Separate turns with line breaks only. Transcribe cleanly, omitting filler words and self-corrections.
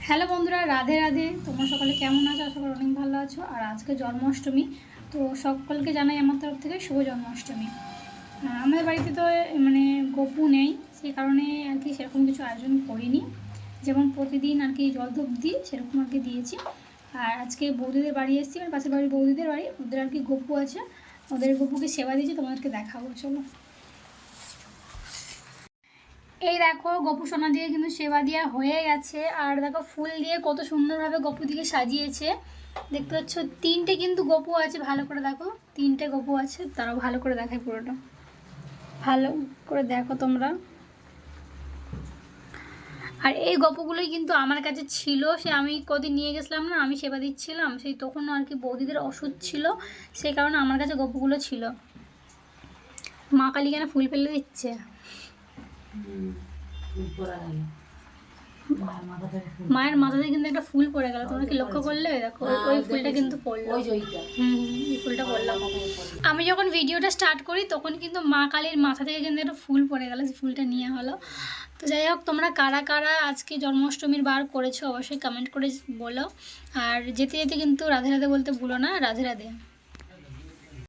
Hello বন্ধুরা, রাধে রাধে। তোমরা সকলে কেমন আছো? আশা করি অনেক ভালো আছো। আর আজকে জন্মাষ্টমী, তো সকলকে জানাই আমার তরফ থেকে শুভ জন্মাষ্টমী। আমাদের বাড়িতে তো মানে গপু নেই, সেই কারণে আর কি সেরকম কিছু আয়োজন করিনি। যেমন প্রতিদিন আর কি জল ধূপ দিই, সেরকম আর কি দিয়েছি। আর আজকে বৌদিদের বাড়ি এসেছি, মানে পাশের বাড়ির বৌদিদের বাড়ি, ওদের আর কি গপু আছে, ওদের গপুকে সেবা দিয়েছি, তোমাদেরকে দেখাবো, চলো। এই দেখো, গপু সোনা দিয়ে কিন্তু সেবা দেওয়া হয়ে গেছে। আর দেখো ফুল দিয়ে কত সুন্দরভাবে গপু দিকে সাজিয়েছে, দেখতে পাচ্ছ। তিনটে কিন্তু গপু আছে, ভালো করে দেখো, তিনটে গপু আছে। তারাও ভালো করে দেখায়, পুরোটা ভালো করে দেখো তোমরা। আর এই গপুগুলোই কিন্তু আমার কাছে ছিল, সে আমি কদিন নিয়ে গেছিলাম না, আমি সেবা দিচ্ছিলাম, সেই তখন আর কি বৌদিদের ওষুধ ছিল, সেই কারণে আমার কাছে গপুগুলো ছিল। মা কালী কেন ফুল ফেলে দিচ্ছে? মায়ের মাথাতে কিন্তু একটা ফুল পড়ে গেল, তোমরা কি লক্ষ্য করলে? দেখো ওই ফুলটা কিন্তু পড়লো। এই ফুলটা পড়লাম আমি যখন ভিডিওটা স্টার্ট করি, তখন কিন্তু মা কালীর মাথা থেকে কিন্তু একটা ফুল পড়ে গেল, সেই ফুলটা নিয়ে হলো। তো যাই হোক, তোমরা কারা কারা আজকে জন্মাষ্টমীর বার করেছো অবশ্যই কমেন্ট করে বলো। আর যেতে যেতে কিন্তু রাধে রাধে বলতে ভুলো না। রাধে রাধে।